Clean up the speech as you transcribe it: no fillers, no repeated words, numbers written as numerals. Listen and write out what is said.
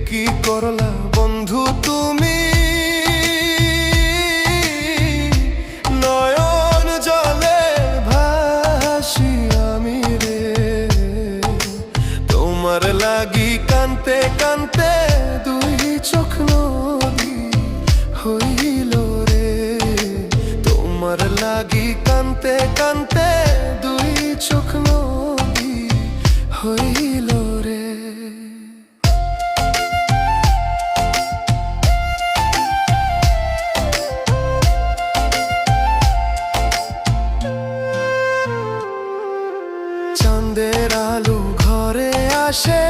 কি করলা বন্ধু তুমি, নয়ন জলে ভাসি আমি রে। তোমার লাগি কানতে কানতে দুই চোখ নদী হইল রে। তোমার লাগি কানতে কানতে দুই চোখ নদী হইল রে। চাঁদের আলো ঘরে আসে,